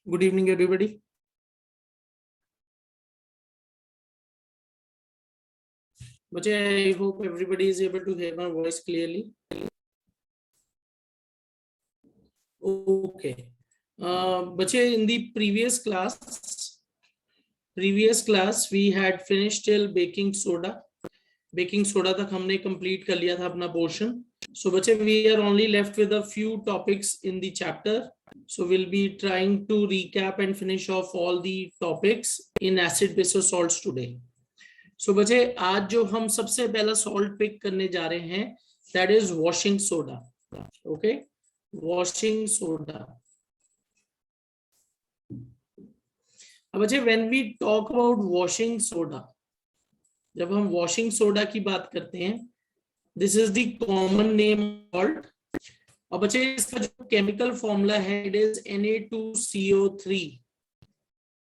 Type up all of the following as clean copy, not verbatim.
Good evening, everybody. But I hope everybody is able to hear my voice clearly. Okay. But in the previous class we had finished till baking soda. Baking soda तक हमने complete कर लिया था अपना portion. So बच्चे we are only left with a few topics in the chapter. So we'll be trying to recap and finish off all the topics in acid base salts today. So बच्चे आज जो हम सबसे पहला salt pick करने जा रहे हैं that is washing soda. Okay, washing soda. अब बच्चे when we talk about washing soda, जब हम वॉशिंग सोडा की बात करते हैं, this is the common name salt. अब बच्चे इसका जो केमिकल फॉर्मूला है it is Na2CO3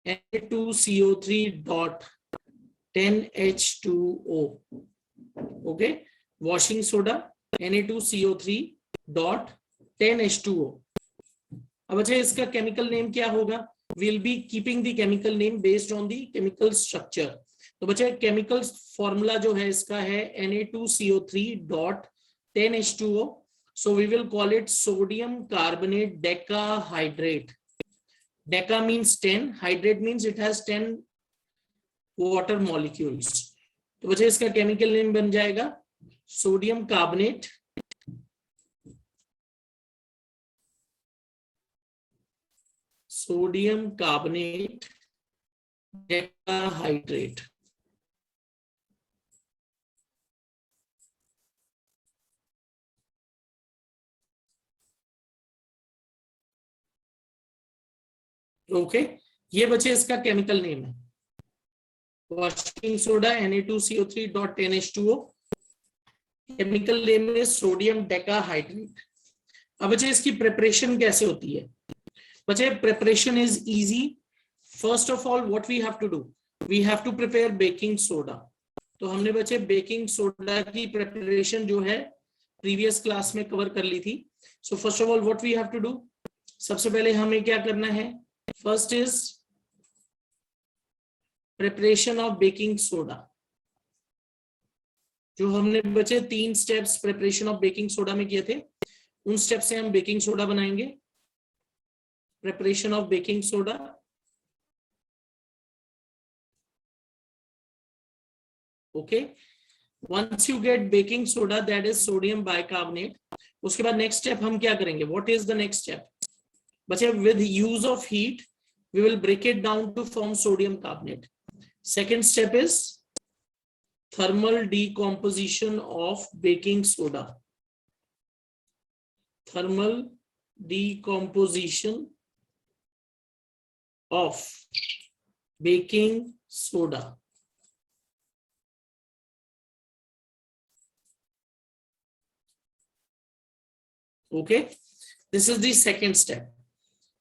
Na2CO3 dot 10H2O. okay, washing soda Na2CO3 dot 10H2O. अब अच्छा इसका केमिकल नेम क्या होगा? we'll be keeping the chemical name based on the chemical structure. तो बच्चे केमिकल फॉर्मूला जो है इसका है Na2CO3 dot 10H2O. so we will call it sodium carbonate decahydrate. Deca means 10, hydrate means it has 10 water molecules. तो बच्चे इसका chemical name बन जाएगा सोडियम कार्बोनेट डेकाहाइड्रेट. ओके, ये बच्चे इसका केमिकल नेम है washing soda Na2CO3 dot 10H2O. Chemical name है सोडियम डेकाहाइड्रेट. अब बच्चे इसकी प्रिपरेशन कैसे होती है? बच्चे preparation is easy. First of all what we have to do, we have to prepare baking soda. तो हमने बच्चे बेकिंग सोडा की प्रिपरेशन जो है प्रीवियस क्लास में कवर कर ली थी. So first of all what we have to do, सबसे पहले हमें क्या करना है? First is preparation of baking soda. जो हमने बच्चे 3 steps preparation of baking soda में किए थे, उन स्टेप से हम बेकिंग सोडा बनाएंगे. Preparation of baking soda. Okay, once you get baking soda that is sodium bicarbonate. उसके बाद नेक्स्ट स्टेप हम क्या करेंगे? What is the next step? बच्चे with use of heat we will break it down to form sodium carbonate. Second step is thermal decomposition of baking soda. Thermal decomposition of baking soda. Okay, this is the second step.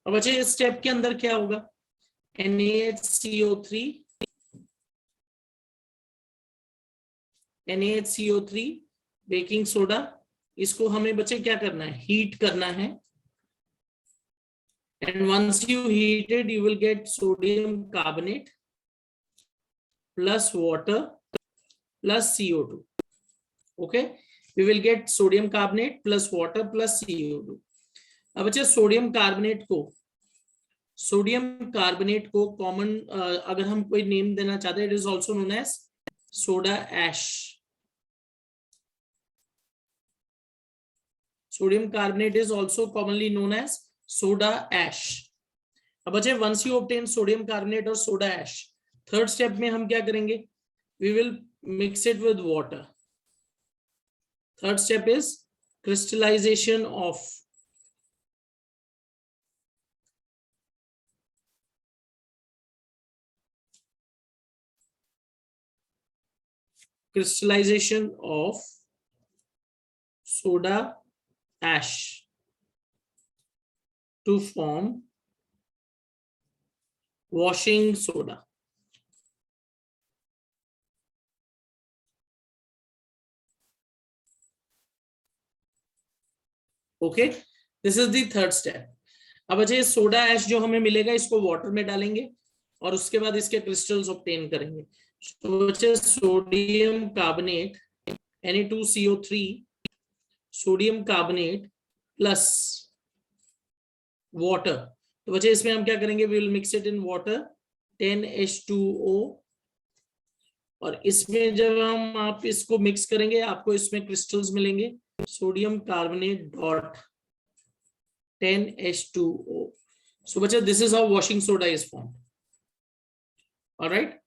अब बच्चे इस step के अंदर क्या होगा? NaHCO3 baking soda, इसको हमें बच्चे क्या करना है? हीट करना है. And once you heated you will get sodium carbonate plus water plus CO2. Okay, we will get sodium carbonate plus water plus CO2. अब बच्चे सोडियम कार्बोनेट को कॉमन अगर हम कोई नेम देना चाहते हैं, it is also known as soda ash. Sodium carbonate is also commonly known as soda ash. अब बच्चे once you obtain sodium carbonate और soda ash, third step में हम क्या करेंगे? We will mix it with water. Third step is crystallization of soda ash to form washing soda. Okay, this is the third step. अब अच्छा, soda ash जो हमें मिलेगा इसको वाटर में डालेंगे और उसके बाद इसके क्रिस्टल्स ऑब्टेन करेंगे। तो sodium carbonate Na2CO3, sodium carbonate plus water. तो बच्चे इसमें हम क्या करेंगे, we will mix it in water 10H2O, और इसमें जब हम आप इसको मिक्स करेंगे आपको इसमें क्रिस्टल्स मिलेंगे, sodium carbonate dot 10H2O। So बच्चे this is how washing soda is formed. Alright,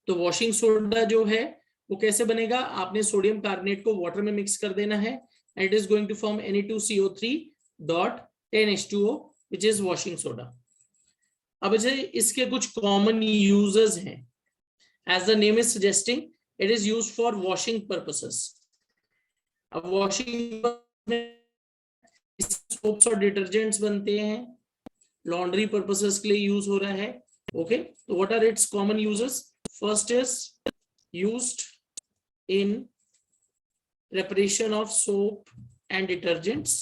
तो वॉशिंग सोडा जो है वो कैसे बनेगा, आपने सोडियम कार्बोनेट को वाटर में मिक्स कर देना है and it is going to form Na2CO3 dot 10H2O which is washing soda. अब इसके कुछ कॉमन यूजेस हैं। As the name is suggesting, it is used for washing purposes. अब वॉशिंग में सोप्स और डिटर्जेंट्स बनते हैं, लॉन्ड्री पर्पसेस के लिए यूज हो रहा है। ओके, तो what are its common uses? First is used in preparation of soap and detergents.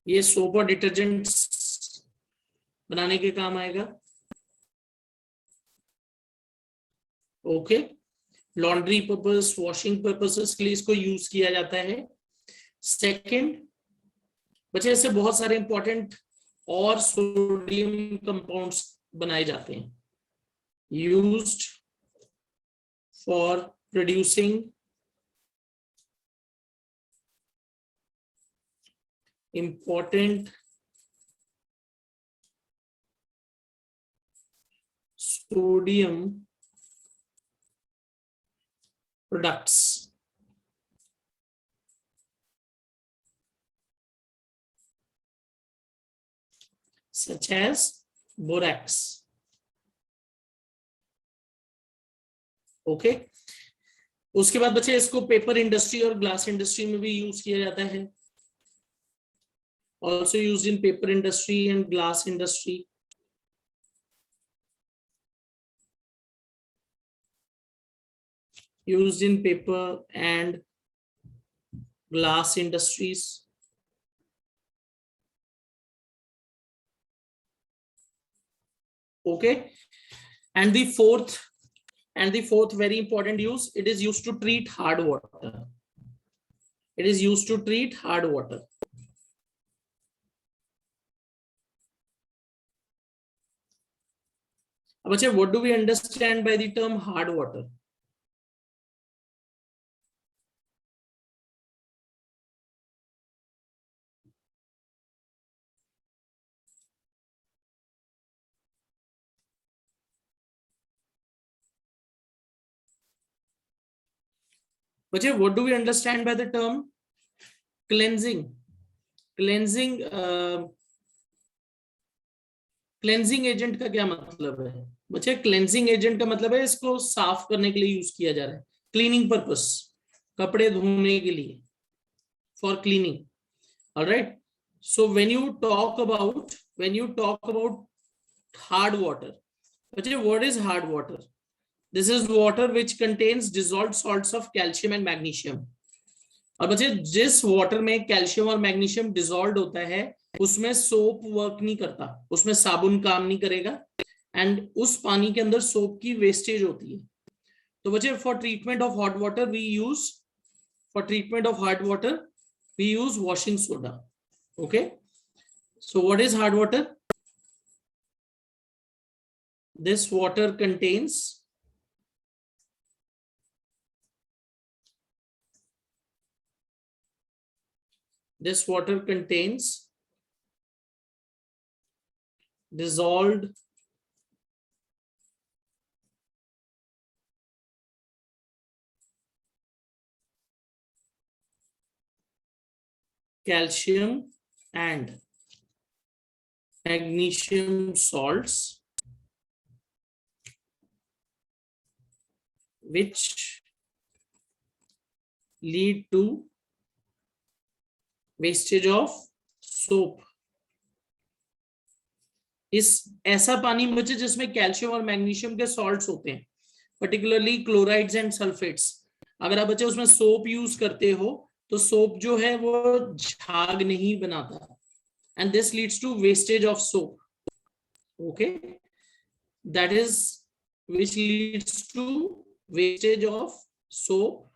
ये सोप और डिटर्जेंट्स बनाने के काम आएगा। Okay, laundry purpose, washing purposes के लिए इसको यूज किया जाता है। सेकंड बच्चे, इससे बहुत सारे इंपॉर्टेंट और सोडियम कंपाउंड्स बनाए जाते हैं, used for producing important sodium products such as borax. Okay, उसके बाद बच्चे इसको पेपर इंडस्ट्री और ग्लास इंडस्ट्री में भी यूज किया जाता है, also used in paper industry and glass industry. Used in paper and glass industries. Okay, and the fourth very important use, it is used to treat hard water. It is used to treat hard water. Abachya, what do we understand by the term hard water? Abachya, what do we understand by the term cleansing? Cleansing agent का क्या मतलब है बच्चे? Cleansing agent का मतलब है इसको साफ करने के लिए यूज किया जा रहा है, क्लीनिंग पर्पस, कपड़े धोने के लिए, for cleaning. Alright, so when you talk about hard water, बच्चे what is hard water? This is water which contains dissolved salts of calcium and magnesium. और बच्चे जिस वाटर में कैल्शियम और मैग्नीशियम डिसॉल्व होता है उसमें सोप वर्क नहीं करता, उसमें साबुन काम नहीं करेगा, एंड उस पानी के अंदर सोप की वेस्टेज होती है। तो बच्चे for treatment of hot water we use washing soda. Okay, so what is hard water? This water contains dissolved calcium and magnesium salts which lead to wastage of soap. इस ऐसा पानी बचे जिसमें कैल्शियम और मैग्नीशियम के salts होते हैं, particularly chlorides and sulfates. अगर आप बच्चे उसमें सोप यूज करते हो तो सोप जो है वो झाग नहीं बनाता, and this leads to wastage of soap. Okay, that is which leads to wastage of soap,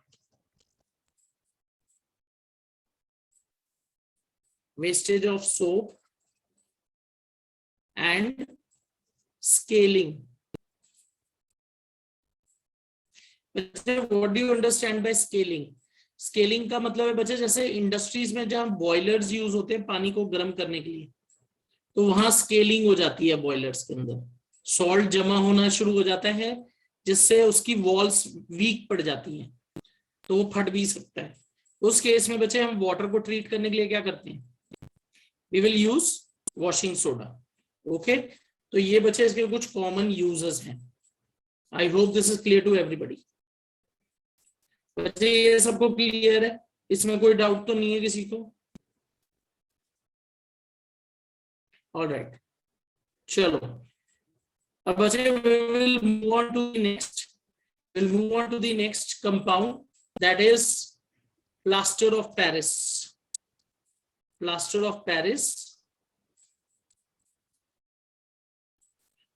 wastage of soap and scaling. What do you understand by scaling? Scaling का मतलब है बच्चे जैसे इंडस्ट्रीज में जहां बॉयलर्स यूज होते हैं पानी को गर्म करने के लिए, तो वहां स्केलिंग हो जाती है बॉयलर्स के अंदर, सॉल्ट जमा होना शुरू हो जाता है जिससे उसकी वॉल्स वीक पड़ जाती हैं, तो वो फट भी सकता है। उस केस में बच्चे हम वाटर को ट्रीट करने के लिए क्या करते हैं, we will use washing soda. Okay, तो ये बच्चे इसके कुछ कॉमन यूजेस हैं। I hope this is clear to everybody. बच्चे ये सबको क्लियर है, इसमें कोई डाउट तो नहीं है किसी को? ऑलराइट, चलो अब बच्चे we will move on to the next, we'll move on to the next compound, that is plaster of Paris. Plaster of Paris,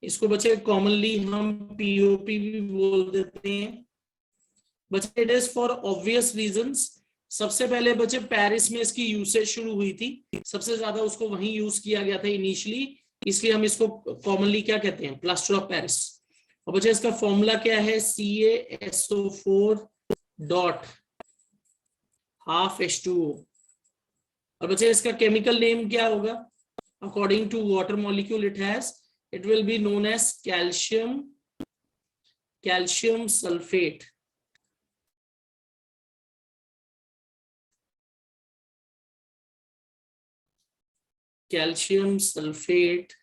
इसको बच्चे कॉमनली हम पीओपी भी बोल देते हैं। बच्चे it is for obvious reasons. सबसे पहले बच्चे पेरिस में इसकी यूसेज शुरू हुई थी, सबसे ज्यादा उसको वहीं यूज किया गया था इनिशियली, इसलिए हम इसको कॉमनली क्या कहते हैं, प्लास्टर ऑफ पेरिस। और बच्चे इसका फॉर्मूला क्या है, CaSO4 डॉट हाफ H2O। और बच्चे इसका केमिकल नेम क्या होगा, according to water molecule it will be known as calcium sulfate। calcium sulfate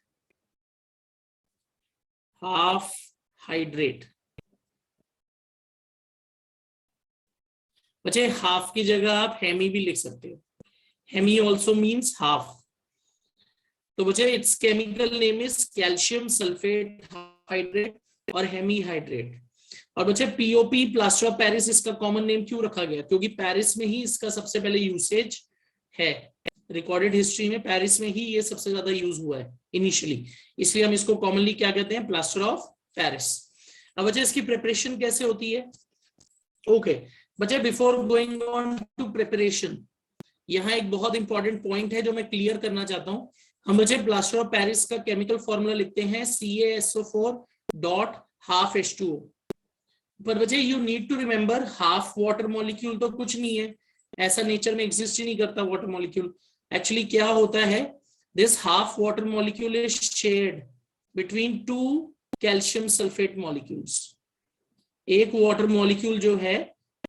half hydrate। बच्चे हाफ की जगह आप हेमी भी लिख सकते हो, हेमी ऑल्सो मीन्स हाफ। तो बच्चे it's chemical name is calcium sulphate hydrate और हेमी हाइड्रेट। और बच्चे पीओपी प्लास्टर ऑफ पेरिस इसका कॉमन नेम क्यों रखा गया, क्योंकि पेरिस में ही इसका सबसे पहले यूसेज है, रिकॉर्डेड हिस्ट्री में पेरिस में ही ये सबसे ज्यादा यूज हुआ है इनिशियली, इसलिए हम इसको कॉमनली क्या कहते हैं, प्लास्टर ऑफ पेरिस। अब बच्चे इसकी प्रिपरेशन कैसे होती है? ओके बच्चे, before going on to preparation, यहाँ एक बहुत इंपॉर्टेंट पॉइंट है जो मैं क्लियर करना चाहता हूँ। हम बच्चे प्लास्टर ऑफ पेरिस का केमिकल फॉर्मूला लिखते हैं CaSO4 डॉट हाफ H2O। पर बच्चे you need to remember half water molecule तो कुछ नहीं है, ऐसा नेचर में एग्जिस्ट ही नहीं करता वाटर मॉलिक्यूल। एक्चुअली क्या होता है, this half water molecule is shared between to calcium sulphate molecules. एक वाटर मॉलिक्यूल जो है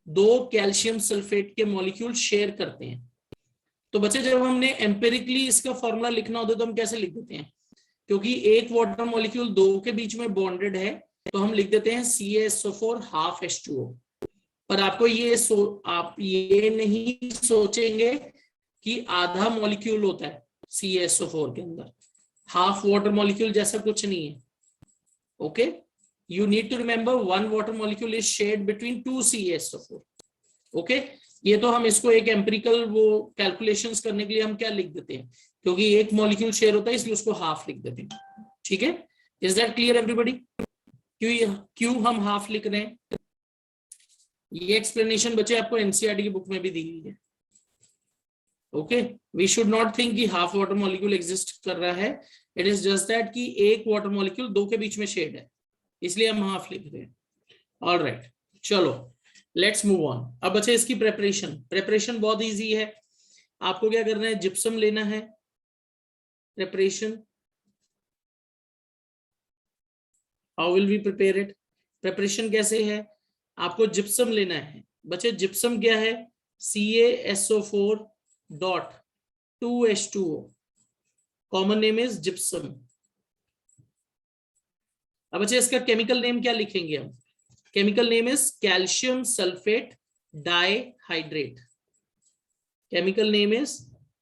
दो कैल्शियम सल्फेट के मॉलिक्यूल शेयर करते हैं। तो बच्चे जब हमने एम्पिरिकली इसका फॉर्मूला लिखना होता है तो हम कैसे लिख देते हैं, क्योंकि एक वाटर मॉलिक्यूल दो के बीच में बॉन्डेड है तो हम लिख देते हैं CaSO4 हाफ H2O। पर आपको आप ये नहीं सोचेंगे कि आधा मॉलिक्यूल होता है CaSO4 के अंदर, हाफ वाटर मॉलिक्यूल जैसा कुछ नहीं है। Okay, you need to remember one water molecule is shared between two CaSO4। ओके, ये तो हम इसको एक एम्पिरिकल वो कैलकुलेशंस करने के लिए हम क्या लिख देते हैं, क्योंकि एक मॉलिक्यूल शेयर होता है इसलिए उसको हाफ लिख देते हैं। ठीक है, इज दैट क्लियर एवरीबॉडी? क्यों हम हाफ लिख रहे हैं, ये एक्सप्लेनेशन बच्चे आपको एनसीईआरटी की बुक में भी दी गई है। Okay, we should not think कि हाफ वाटर मॉलिक्यूल एग्जिस्ट कर रहा है, इट इज जस्ट दैट कि एक वाटर मॉलिक्यूल दो के बीच में शेड है, इसलिए हम हाफ लिख रहे हैं। ऑलराइट, चलो लेट्स मूव ऑन। अब बच्चे इसकी प्रेपरेशन बहुत इजी है। आपको क्या करना है, जिप्सम लेना है। Preparation, how will we prepare it? Preparation कैसे है, आपको जिप्सम लेना है। बच्चे जिप्सम क्या है, CaSO4 dot 2H2O, common name is gypsum. अब बच्चे इसका केमिकल नेम क्या लिखेंगे हम, chemical name is calcium sulphate dihydrate. Chemical name is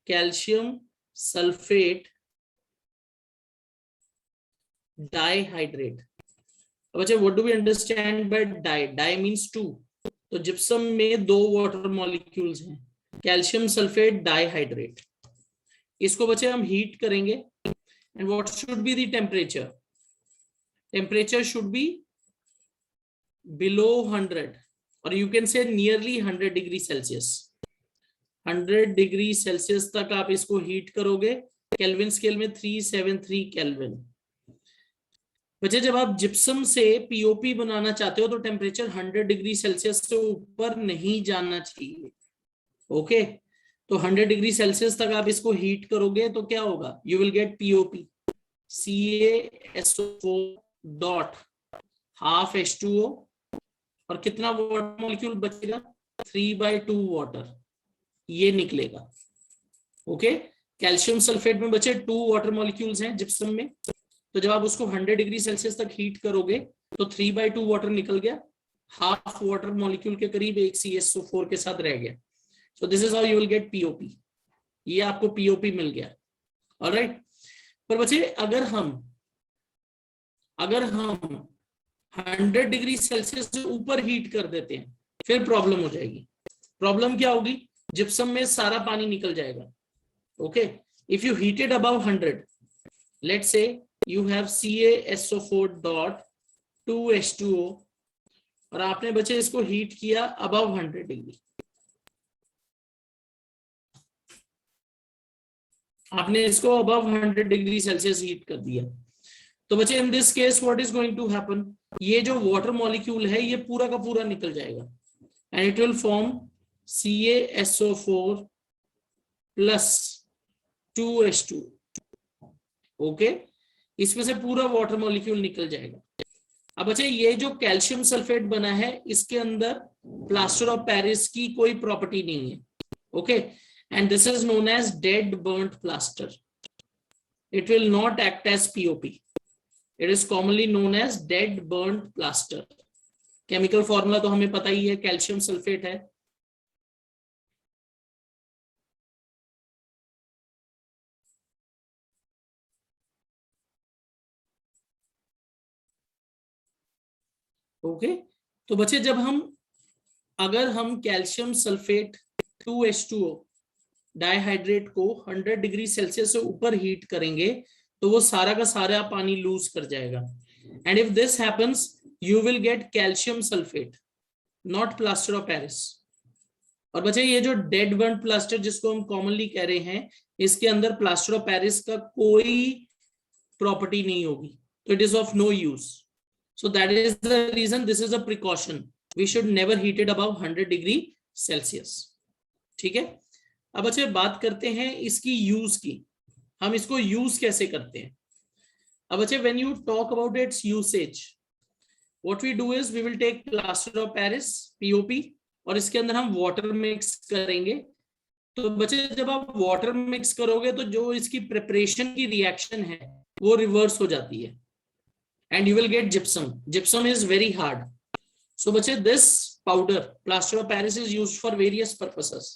calcium sulphate dihydrate. अब अच्छा what do we understand by di? Di means two. तो जिप्सम में दो वाटर मॉलिक्यूल्स हैं, कैल्शियम सल्फेट डाइहाइड्रेट। इसको बच्चे हम हीट करेंगे and what should be the temperature? Temperature should be below 100 और you can say nearly 100 degree Celsius. 100 degree Celsius तक आप इसको हीट करोगे, केल्विन स्केल में 373 केल्विन। बच्चे जब आप जिप्सम से पीओपी बनाना चाहते हो तो टेम्परेचर 100 डिग्री सेल्सियस से ऊपर नहीं जाना चाहिए। ओके, तो 100 डिग्री सेल्सियस तक आप इसको हीट करोगे तो क्या होगा? You will gate POP, CaSO4 dot half H2O और कितना वाटर मॉलिक्यूल बचेगा? 3/2 वाटर, ये निकलेगा। ओके, कैल्शियम सल्फेट में बचे 2 वाटर मॉलिक्यूल्स हैं जिप्सम में, तो जब आप उसको 100 डिग्री सेल्सियस तक हीट करोगे तो 3/2 वाटर निकल गया, हाफ वाटर मॉलिक्यूल के करीब एक CaSO4 के साथ रह गया। सो this is how you will gate POP. ये आपको पीओपी मिल गया। ऑलराइट, पर बच्चे अगर हम 100 डिग्री सेल्सियस से ऊपर हीट कर देते हैं फिर प्रॉब्लम हो जाएगी। प्रॉब्लम क्या होगी? जिप्सम में सारा पानी निकल जाएगा। Okay, if you heated above 100, let's say you have CaSO4 dot 2H2O और आपने बच्चे इसको हीट किया above 100 डिग्री। आपने इसको above 100 डिग्री सेल्सियस हीट कर दिया, तो बच्चे in this case what is going to happen? ये जो वाटर मॉलिक्यूल है ये पूरा का पूरा निकल जाएगा and it will form CaSO4 plus 2H2। Okay, इसमें से पूरा वाटर मॉलिक्यूल निकल जाएगा। अब अच्छा ये जो कैल्शियम सल्फेट बना है इसके अंदर प्लास्टर ऑफ पेरिस की कोई प्रॉपर्टी नहीं है। Okay, and this is known as dead burnt plaster. It will not act as POP. It is commonly known as dead burnt plaster. Chemical formula तो हमें पता ही है, कैल्शियम सल्फेट है। Okay, तो बच्चे जब अगर हम कैल्शियम सल्फेट 2H2O डाइहाइड्रेट को 100 डिग्री सेल्सियस से ऊपर हीट करेंगे तो वो सारा का सारा पानी लूज कर जाएगा and if this happens you will gate calcium sulphate, not plaster of Paris. और बच्चे ये जो डेड बर्न्ट प्लास्टर जिसको हम कॉमनली कह रहे हैं, इसके अंदर प्लास्टर ऑफ पेरिस का कोई प्रॉपर्टी नहीं होगी, तो it is of no use. So that is the reason this is a precaution. We should never heat it above 100 degree Celsius. ठीक है, अब अच्छा बात करते हैं इसकी यूज की। हम इसको यूज कैसे करते हैं? अब अच्छा when you talk about its usage, what we do is we will take plaster of Paris POP और इसके अंदर हम वाटर मिक्स करेंगे। तो बच्चे जब आप वाटर मिक्स करोगे तो जो इसकी प्रिपरेशन की रिएक्शन है वो रिवर्स हो जाती है and you will get gypsum. Gypsum is very hard. So बच्चे this powder plaster of Paris is used for various purposes.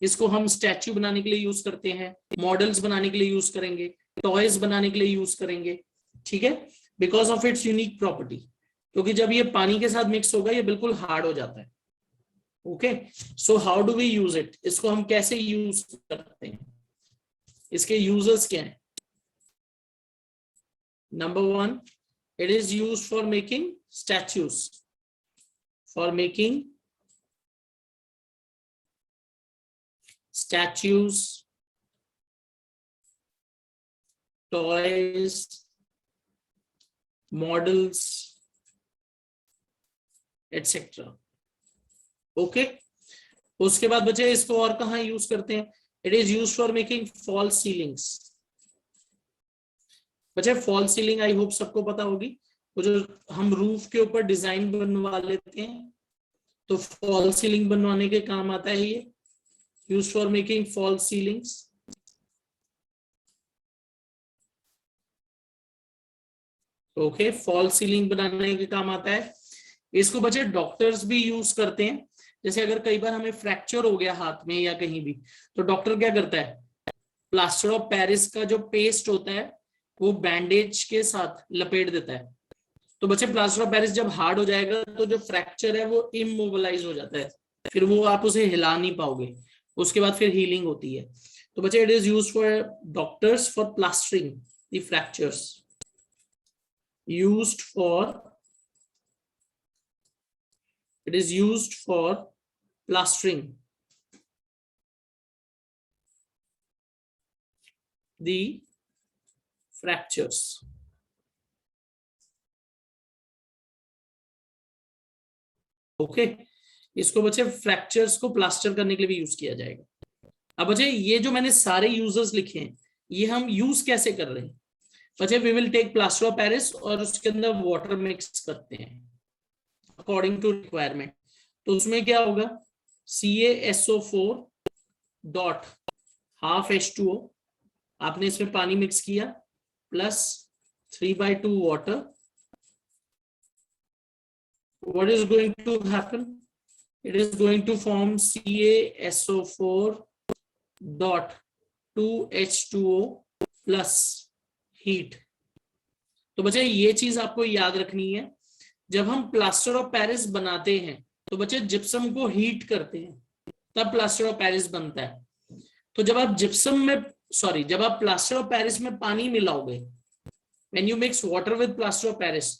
इसको हम स्टैच्यू बनाने के लिए यूज करते हैं, मॉडल्स बनाने के लिए यूज करेंगे, टॉयज बनाने के लिए यूज करेंगे। ठीक है, because of its unique property, क्योंकि जब ये पानी के साथ मिक्स होगा ये बिल्कुल हार्ड हो जाता है। Okay, so how do we use it? इसको हम कैसे यूज करते हैं? इसके यूजर्स क्या हैं? Number 1, it is used for making statues, for making statues, toys, models, etc. Okay, उसके बाद बच्चे इसको और कहाँ यूज करते हैं? It is use for making fall ceilings. बच्चे फॉल सीलिंग आई होप सबको पता होगी, वो जो हम रूफ के ऊपर डिजाइन बनवा लेते हैं, तो फॉल सीलिंग बनवाने के काम आता है ये, use for making fall ceilings. Okay, fall ceiling बनाने के काम आता है। इसको बच्चे डॉक्टर्स भी यूज करते हैं। जैसे अगर कई बार हमें फ्रैक्चर हो गया हाथ में या कहीं भी, तो डॉक्टर क्या करता है? प्लास्टर ऑफ पेरिस का जो पेस्ट होता है वो बैंडेज के साथ लपेट देता है, तो बच्चे प्लास्टर ऑफ पेरिस जब हार्ड हो जाएगा तो जो फ्रैक्चर है वो इमोबिलाइज हो जाता है, फिर वो आप उसे हिला नहीं पाओगे, उसके बाद फिर हीलिंग होती है। तो बच्चे it is used for doctors for plastering the fractures, used for it is used for plastering the fractures. Okay, इसको बच्चे फ्रैक्चर्स को प्लास्टर करने के लिए भी यूज किया जाएगा। अब बच्चे ये जो मैंने सारे यूजर्स लिखे हैं ये हम यूज कैसे कर रहे हैं? बच्चे we will take plaster of Paris और उसके अंदर वाटर मिक्स करते हैं अकॉर्डिंग टू रिक्वायरमेंट। तो उसमें क्या होगा, CaSO4 डॉट हाफ H2O, आपने इसमें पानी मिक्स किया plus 3/2 water. What is going to happen? It is going to form CaSO4 dot 2H2O plus heat। तो बच्चे ये चीज आपको याद रखनी है, जब हम प्लास्टर ऑफ पेरिस बनाते हैं तो बच्चे जिप्सम को हीट करते हैं तब प्लास्टर ऑफ पेरिस बनता है। तो जब आप जब आप प्लास्टर ऑफ पेरिस में पानी मिलाओगे, when you mix water with plaster of Paris,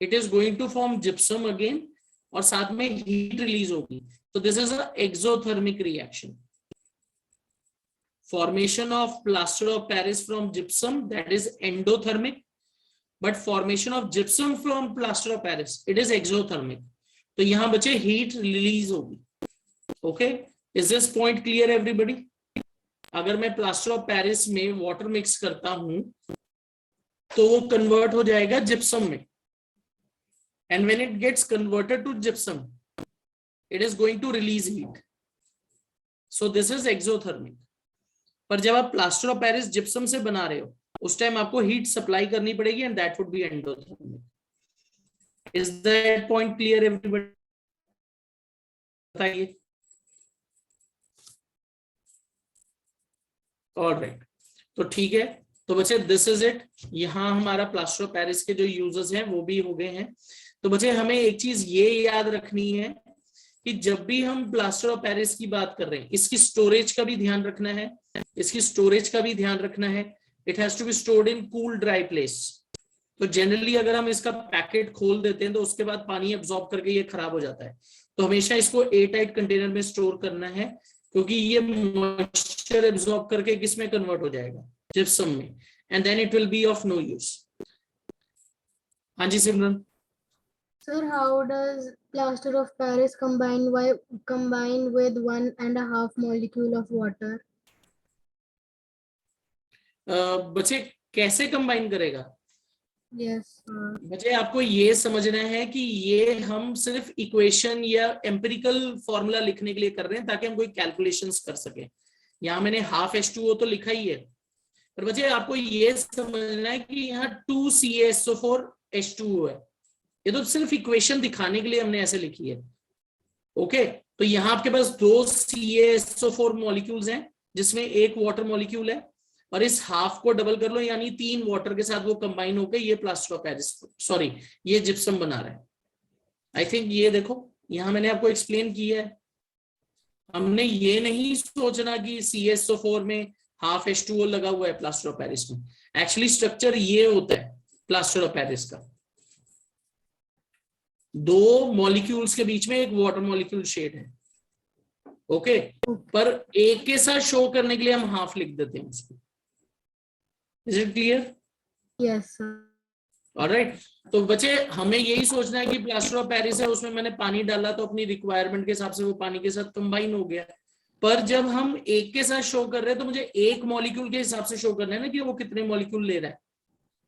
it is going to form gypsum again और साथ में हीट रिलीज होगी। तो this is a exothermic reaction, formation of plaster of Paris from gypsum, that is endothermic, but formation of gypsum from plaster of Paris, it is exothermic। तो यहां बच्चे heat release होगी। Okay, is this point clear everybody? अगर मैं plaster of Paris में water mix करता हूं तो वो कन्वर्ट हो जाएगा जिप्सम में, and when it gets converted to gypsum it is going to release heat, so this is exothermic. पर जब आप प्लास्टर ऑफ पेरिस जिप्सम से बना रहे हो उस टाइम आपको हीट सप्लाई करनी पड़ेगी and that would be endothermic. Is that point clear everybody? बताइए। ऑलराइट, तो ठीक है, तो बच्चे दिस इज इट। यहां हमारा प्लास्टर ऑफ पेरिस के जो यूजर्स हैं वो भी हो गए हैं। तो बच्चे हमें एक चीज ये याद रखनी है कि जब भी हम प्लास्टर ऑफ पेरिस की बात कर रहे हैं इसकी स्टोरेज का भी ध्यान रखना है, इसकी स्टोरेज का भी ध्यान रखना है। It has to be stored in cool dry place. तो जनरली अगर हम इसका पैकेट खोल देते हैं तो उसके बाद पानी एब्जॉर्ब करके ये खराब हो जाता है। तो हमेशा इसको एयरटाइट कंटेनर में स्टोर करना है, क्योंकि ये मॉइस्चर एब्जॉर्ब करके किस में कन्वर्ट हो जाएगा, जिप्सम में, and then it will be of no use. हाँ जी सिमरन। Sir, how does plaster of Paris combine with 1.5 molecule of water? बच्चे कैसे कंबाइन करेगा? Yes, sir. बच्चे आपको ये समझना है कि ये हम सिर्फ इक्वेशन या एम्पिरिकल फॉर्मूला लिखने के लिए कर रहे हैं ताकि हम कोई कैलकुलेशंस कर सके। यहाँ मैंने हाफ H2O तो लिखा ही है, पर बच्चे आपको ये समझना है कि यहाँ 2CaSO4 H2O है। ये तो सिर्फ इक्वेशन दिखाने के लिए हमने ऐसे लिखी है। ओके, तो यहाँ आपके पास 2 CaSO4 मॉलिक्यूल्स हैं जिसमें एक वाटर मॉलिक्यूल है, और इस हाफ को डबल कर लो यानी 3 वाटर के साथ वो कंबाइन होकर ये प्लास्टर ऑफ पेरिस, सॉरी ये जिप्सम बना रहा है। आई थिंक ये देखो यहां मैंने आपको एक्सप्लेन किया है। हमने ये नहीं सोचना कि CaSO4 में हाफ H2O लगा हुआ है प्लास्टर ऑफ पेरिस में। एक्चुअली स्ट्रक्चर ये होता है प्लास्टर ऑफ पेरिस का, 2 मॉलिक्यूल्स के बीच में एक वाटर मॉलिक्यूल शेड है। ओके, पर एक के साथ शो करने के लिए हम हाफ लिख देते हैं उसको। Is it clear? Yes, sir. Alright, तो बच्चे हमें यही सोचना है कि प्लास्टर ऑफ पेरिस है, उसमें मैंने पानी डाला तो अपनी रिक्वायरमेंट के हिसाब से वो पानी के साथ कंबाइन हो गया। पर जब हम एक के साथ शो कर रहे हैं तो मुझे एक मॉलिक्यूल के हिसाब से शो करना है ना कि वो कितने मॉलिक्यूल ले रहा है,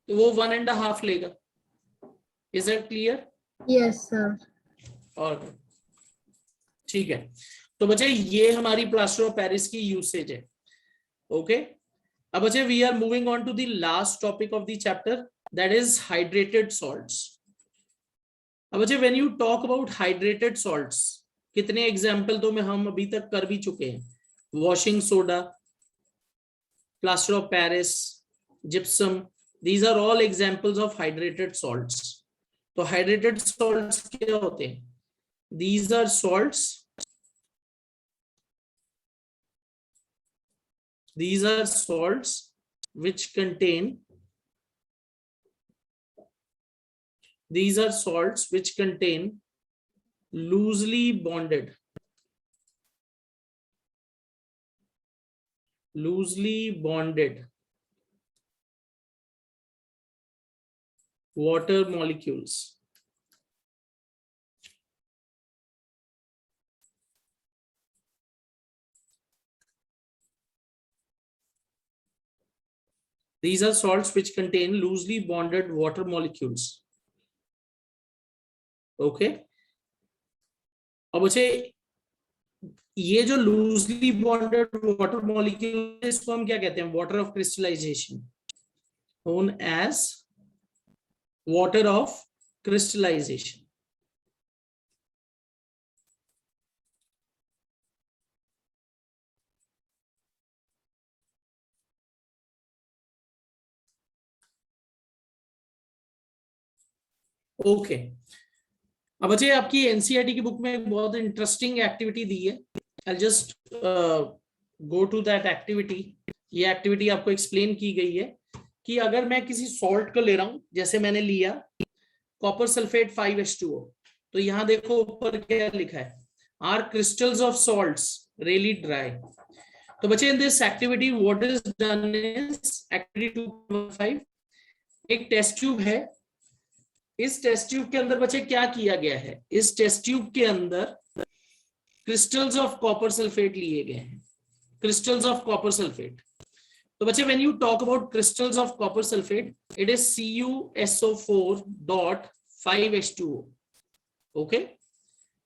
तो वो 1.5 लेगा। Is it clear? Yes, sir. और ठीक है, तो बच्चे ये हमारी प्लास्टर ऑफ पेरिस की यूसेज है। ओके, अब बच्चे we are moving on to the last topic of the chapter, that is hydrated salts. अब बच्चे when you talk about hydrated salts, कितने एग्जाम्पल तो में हम अभी तक कर भी चुके हैं। Washing soda, plaster of Paris, gypsum, these are all examples of hydrated salts। तो हाइड्रेटेड सॉल्ट्स क्या होते हैं? These are salts, these are salts which contain, these are salts which contain loosely bonded water molecules. These are salts which contain loosely bonded water molecules. Okay. अब बच्चे ये जो loosely bonded water molecule, इसको हम क्या कहते हैं? Water of crystallisation, known as water of crystallisation. Okay. अब बच्चे आपकी एनसीईआरटी की बुक में एक बहुत इंटरेस्टिंग एक्टिविटी दी है. I just go to that activity. ये एक्टिविटी आपको एक्सप्लेन की गई है कि अगर मैं किसी सॉल्ट को ले रहा हूं, जैसे मैंने लिया कॉपर सल्फेट 5H2O, तो यहां देखो ऊपर क्या लिखा है? Are crystals of salts really dry? तो बच्चे in this activity what is done is activity 2.5, एक टेस्ट ट्यूब है. इस टेस्ट ट्यूब के अंदर बच्चे क्या किया गया है? इस टेस्ट ट्यूब के अंदर क्रिस्टल्स ऑफ कॉपर सल्फेट लिए गए हैं. Crystals of copper sulphate. तो बच्चे when you talk about crystals of copper sulphate, it is CuSO4.5H2O. Okay.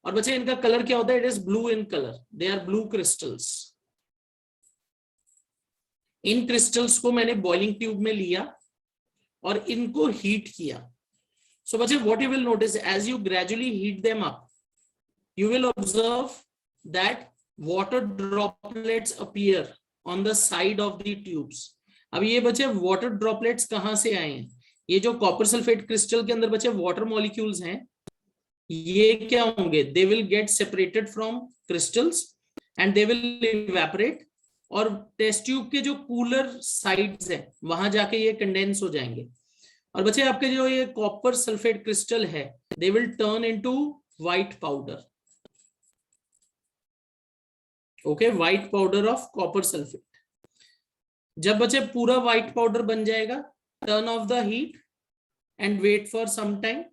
और बच्चे इनका कलर क्या होता है? It is blue in colour. They are blue crystals. इन क्रिस्टल्स को मैंने बॉइलिंग ट्यूब में लिया और इनको हीट किया. So, बच्चे what you will notice as you gradually heat them up, you will observe that water droplets appear on the side of the tubes. अब ये बच्चे water droplets कहाँ से आए हैं? ये जो कॉपर सल्फेट क्रिस्टल के अंदर बच्चे वाटर मॉलिक्यूल्स हैं, ये क्या होंगे? They will get separated from crystals and they will evaporate, और टेस्ट ट्यूब के जो कूलर साइड्स हैं वहां जाके ये कंडेंस हो जाएंगे. और बच्चे आपके जो ये कॉपर सल्फेट क्रिस्टल है, they will turn into white powder. Okay, white powder of copper sulphate. जब बच्चे पूरा व्हाइट पाउडर बन जाएगा, turn off the heat and wait for some time.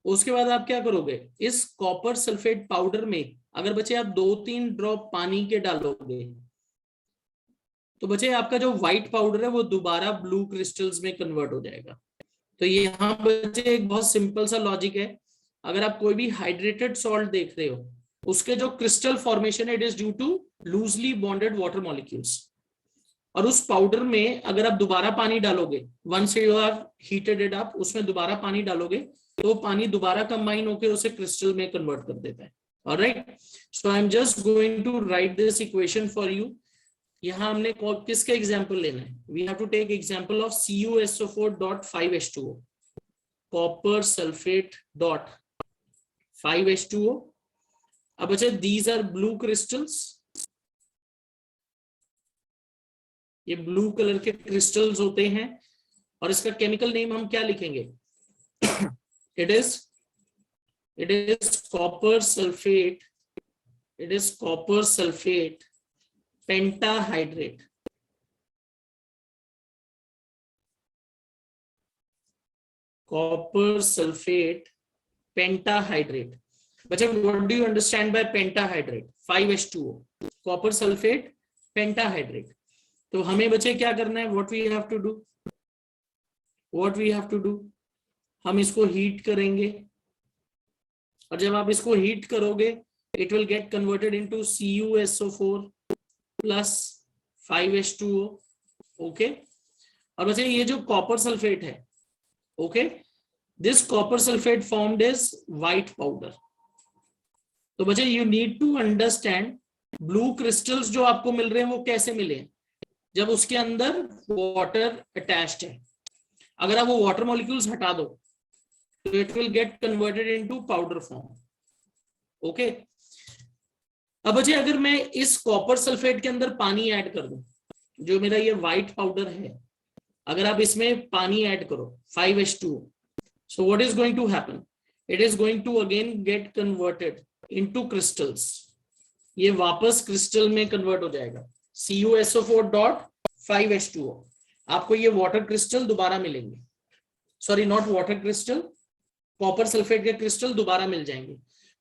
उसके बाद आप क्या करोगे? इस कॉपर सल्फेट पाउडर में अगर बच्चे आप 2-3 ड्रॉप पानी के डालोगे, तो बच्चे आपका जो व्हाइट पाउडर है वो दोबारा ब्लू क्रिस्टल्स में कन्वर्ट हो जाएगा. तो यहाँ बच्चे एक बहुत सिंपल सा लॉजिक है. अगर आप कोई भी हाइड्रेटेड सॉल्ट देख रहे हो, उसके जो क्रिस्टल फॉर्मेशन है, it is due to loosely bonded water molecules. और उस पाउडर में अगर आप दोबारा पानी डालोगे, once you are heated it up, उसमें दोबारा पानी डालोगे, तो पानी दोबारा कंबाइन होकर उसे क्रिस्टल में कन्वर्ट कर देता है. Alright, so I am just going to write this equation for you. यहाँ हमने किसका एग्जाम्पल लेना है? We have to take example of CuSO4.5H2O, copper sulphate dot 5H2O. अब अच्छा, दीज आर ब्लू क्रिस्टल्स. ये ब्लू कलर के क्रिस्टल्स होते हैं और इसका केमिकल नेम हम क्या लिखेंगे? It is copper sulphate. It is copper sulphate pentahydrate. Copper sulphate pentahydrate. बच्चे what do you understand by pentahydrate? 5H2O, copper sulphate pentahydrate. तो हमें बच्चे क्या करना है? What we have to do, हम इसको हीट करेंगे, और जब आप इसको हीट करोगे, it will get converted into CuSO4 plus 5H2O. Okay. और बच्चे ये जो कॉपर सल्फेट है, okay, this copper sulphate formed is white powder. तो बच्चे you need to understand blue crystals जो आपको मिल रहे हैं वो कैसे मिले? जब उसके अंदर वाटर अटैच्ड है. अगर आप वो वाटर मॉलिक्यूल्स हटा दो, तो it will get converted into powder form. Okay, अब बच्चे अगर मैं इस कॉपर सल्फेट के अंदर पानी ऐड कर दूं, जो मेरा ये व्हाइट पाउडर है, अगर आप इसमें पानी ऐड करो 5H2O, so what is going to happen? It is going to again get converted into crystals. ये वापस क्रिस्टल में कन्वर्ट हो जाएगा, CuSO4 डॉट 5H2O। आपको ये वाटर क्रिस्टल दोबारा मिलेंगे, sorry not water crystal, copper sulphate के क्रिस्टल दोबारा मिल जाएंगे।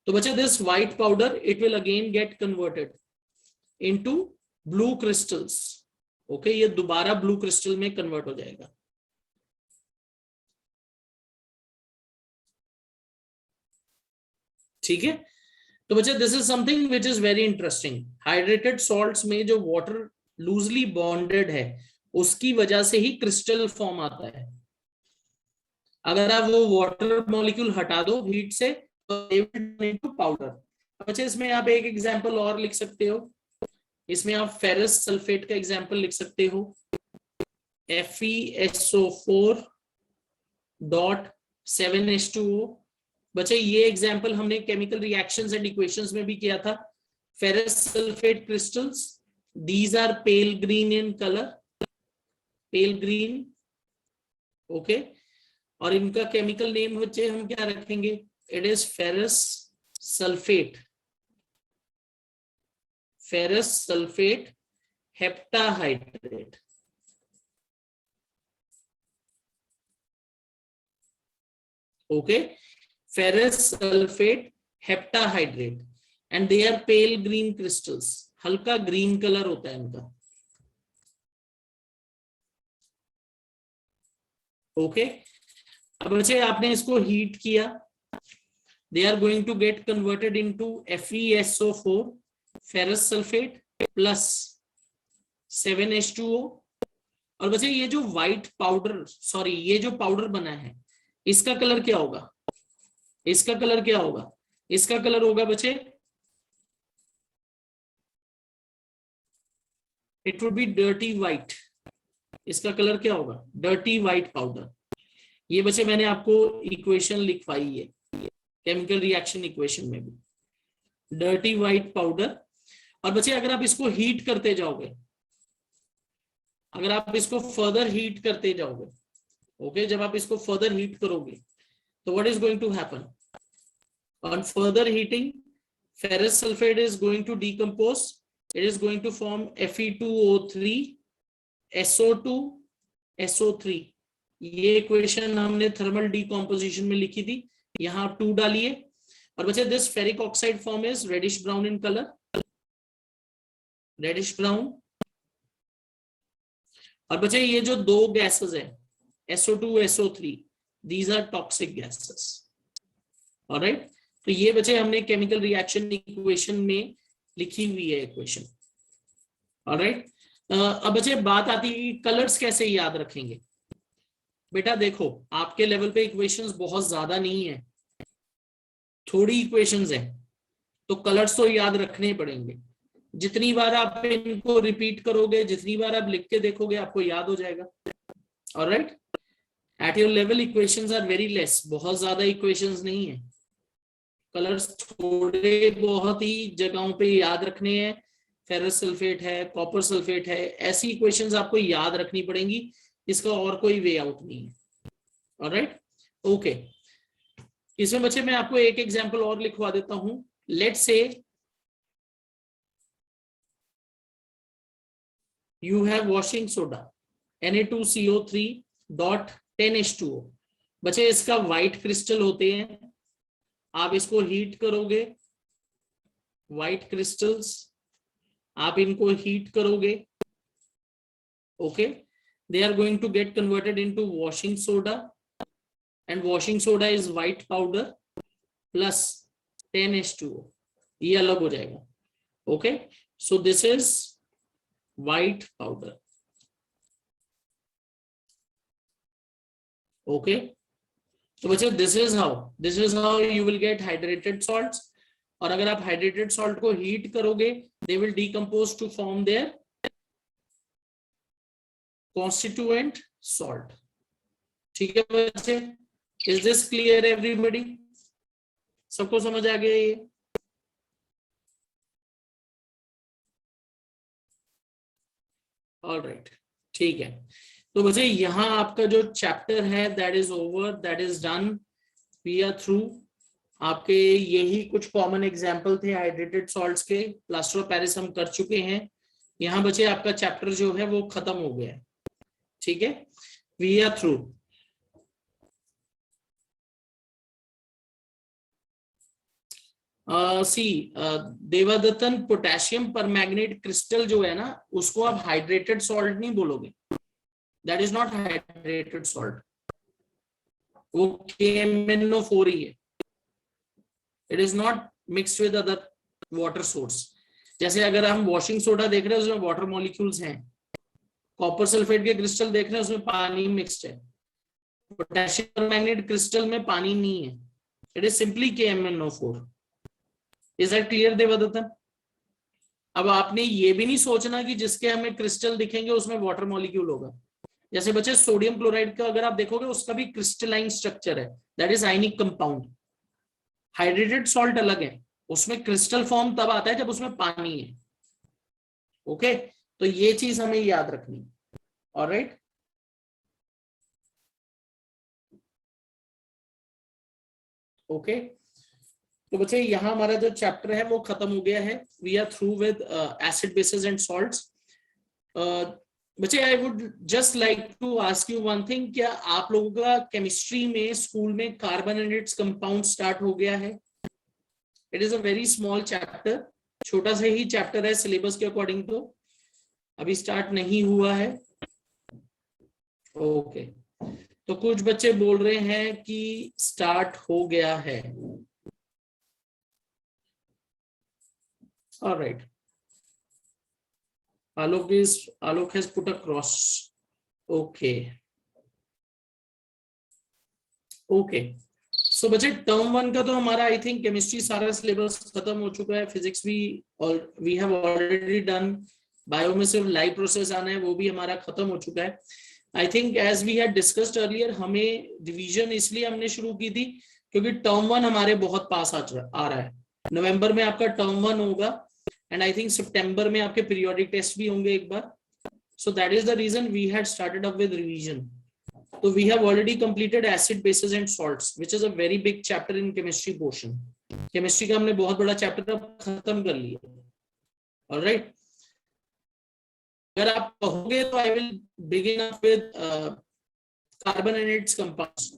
तो बच्चा this white powder it will again get converted into blue crystals. Okay, ये दोबारा ब्लू क्रिस्टल में कन्वर्ट हो जाएगा। ठीक है, तो बच्चा this is something which is very interesting. Hydrated salts में जो वाटर लूजली बॉन्डेड है उसकी वजह से ही क्रिस्टल फॉर्म आता है। अगर आप वो वाटर मॉलिक्यूल हटा दो हीट से तो पाउडर। अच्छा, इसमें आप एक एग्जांपल और लिख सकते हो, इसमें आप फेरस सल्फेट का एग्जांपल लिख सकते हो, FeSO4 डॉट 7H2O। बच्चे ये एग्जांपल हमने केमिकल रिएक्शंस एंड इक्वेशंस में भी किया था। Ferrous sulphate crystals, these are pale green in colour, pale green. Okay, और इनका केमिकल नेम बच्चे हम क्या रखेंगे? It is ferrous sulphate, ferrous sulphate heptahydrate. Okay, ferrous sulfate heptahydrate and they are pale green crystals, हल्का green colour होता है इनका। ओके, अब बच्चे आपने इसको हीट किया, they are going to get converted into FeSO4 ferrous sulfate plus 7H2O। और बच्चे ये जो व्हाइट पाउडर, सॉरी ये जो पाउडर बना है इसका कलर क्या होगा? इसका कलर क्या होगा? इसका कलर होगा बच्चे, it would be dirty white. इसका कलर क्या होगा? Dirty white powder. ये बच्चे मैंने आपको इक्वेशन लिखवाई है केमिकल रिएक्शन इक्वेशन में भी, डर्टी व्हाइट पाउडर। और बच्चे अगर आप इसको हीट करते जाओगे, अगर आप इसको फर्दर हीट करते जाओगे, ओके, जब आप इसको फर्दर हीट करोगे तो what is going to happen? On further heating, ferrous sulfate is going to decompose. It is going to form Fe2O3, SO2, SO3। ये इक्वेशन हमने थर्मल डिकम्पोजिशन में लिखी थी, यहाँ आप 2 डालिए। और बच्चे this ferric oxide form is reddish brown in colour, reddish brown. और बच्चे ये जो 2 गैसेस है SO2, SO3, these are toxic gases, alright? तो ये बच्चे हमने केमिकल रिएक्शन इक्वेशन में लिखी हुई है इक्वेशन, alright? अब बच्चे बात आती है कि कलर्स कैसे याद रखेंगे। बेटा देखो, आपके लेवल पे इक्वेशंस बहुत ज्यादा नहीं है, थोड़ी इक्वेशंस है, तो कलर्स तो याद रखने पड़ेंगे। जितनी बार आप इनको रिपीट करोगे, जितनी बार आप लिख के देखोगे, आपको याद हो जाएगा। Alright, at your level equations are very less, बहुत ज्यादा इक्वेशंस नहीं है, कलर्स थोड़े बहुत ही जगहों पे याद रखने हैं। फेरस सल्फेट है, कॉपर सल्फेट है, ऐसी इक्वेशंस आपको याद रखनी पड़ेंगी, इसका और कोई वे आउट नहीं है। Alright, okay. इसमें बच्चे मैं आपको एक एग्जांपल और लिखवा देता हूं। Let's say you have washing soda Na2CO3.10H2O। बच्चे इसका व्हाइट क्रिस्टल होते हैं, आप इसको हीट करोगे, व्हाइट क्रिस्टल्स आप इनको हीट करोगे, okay, they are going to get converted into washing soda and washing soda is white powder plus 10H2O, ये अलग हो जाएगा। Okay, so this is white powder। okay, तो बच्चों this is how you will get hydrated salts। और अगर आप hydrated salt को heat करोगे, they will decompose to form their constituent salt। ठीक है बच्चे, इज दिस क्लियर एवरीबॉडी? सबको समझ आ गया ये? ऑलराइट, ठीक है। तो बच्चे यहाँ आपका जो चैप्टर है that is over, that is done, we are through. आपके यही कुछ कॉमन एग्जांपल थे हाइड्रेटेड सॉल्ट्स के, प्लास्टर ऑफ पेरिस हम कर चुके हैं। यहाँ बच्चे आपका चैप्टर जो है वो खत्म हो गया है, ठीक है, we are through. Devadattan, potassium permanganate crystal जो है ना, उसको आप हाइड्रेटेड सॉल्ट नहीं बोलोगे, that is not hydrated salt, वो KMnO4 ही है। It is not mixed with other water source. जैसे अगर हम वॉशिंग सोडा देख रहे हैं उसमें वाटर मॉलिक्यूल्स हैं, कॉपर सल्फेट के क्रिस्टल देख रहे हैं उसमें पानी मिक्स्ड है, पोटेशियम परमैंगनेट क्रिस्टल में पानी नहीं है, it is simply KMnO4। Is that clear Devadattan? अब आपने ये भी नहीं सोचना कि जिसके हमें क्रिस्टल दिखेंगे उसमें वाटर मॉलिक्यूल होगा। जैसे बच्चे सोडियम क्लोराइड का अगर आप देखोगे उसका भी क्रिस्टलाइन स्ट्रक्चर है, that is ionic compound. Hydrated salt अलग है, उसमें क्रिस्टल फॉर्म तब आता है जब उसमें पानी है। ओके, तो ये चीज हमें याद रखनी। ऑलराइट, ओके, तो बच्चे यहाँ हमारा जो चैप्टर है वो खत्म हो गया है, we are through with acid bases and salts. बच्चे I would just like to ask you one thing, क्या आप लोगों का केमिस्ट्री में स्कूल में carbon and its compound start हो गया है? It is a very small chapter, छोटा सा ही चैप्टर है सिलेबस के अकॉर्डिंग, तो अभी स्टार्ट नहीं हुआ है। ओके, तो कुछ बच्चे बोल रहे हैं कि स्टार्ट हो गया है। Alright, Alok has put a cross. Okay. Okay. So बच्चे टर्म 1 का तो हमारा आई थिंक केमिस्ट्री सारा सिलेबस खत्म हो चुका है, फिजिक्स भी we have already done, bio में सिर्फ लाइव प्रोसेस आना है वो भी हमारा खत्म हो चुका है। I think as we had discussed earlier, हमें रिवीजन इसलिए हमने शुरू की थी क्योंकि टर्म 1 हमारे बहुत पास आ रहा है। नवंबर में आपका टर्म 1 होगा एंड आई थिंक सितंबर में आपके पीरियोडिक टेस्ट भी होंगे एक बार। So that is the reason we had started up with revision. तो we have already completed acid bases and salts which is a very big chapter in chemistry portion. Chemistry का हमने बहुत बड़ा chapter खत्म कर लिया। ऑलराइट, अगर आप कहोगे तो I will begin up with carbon and its compounds.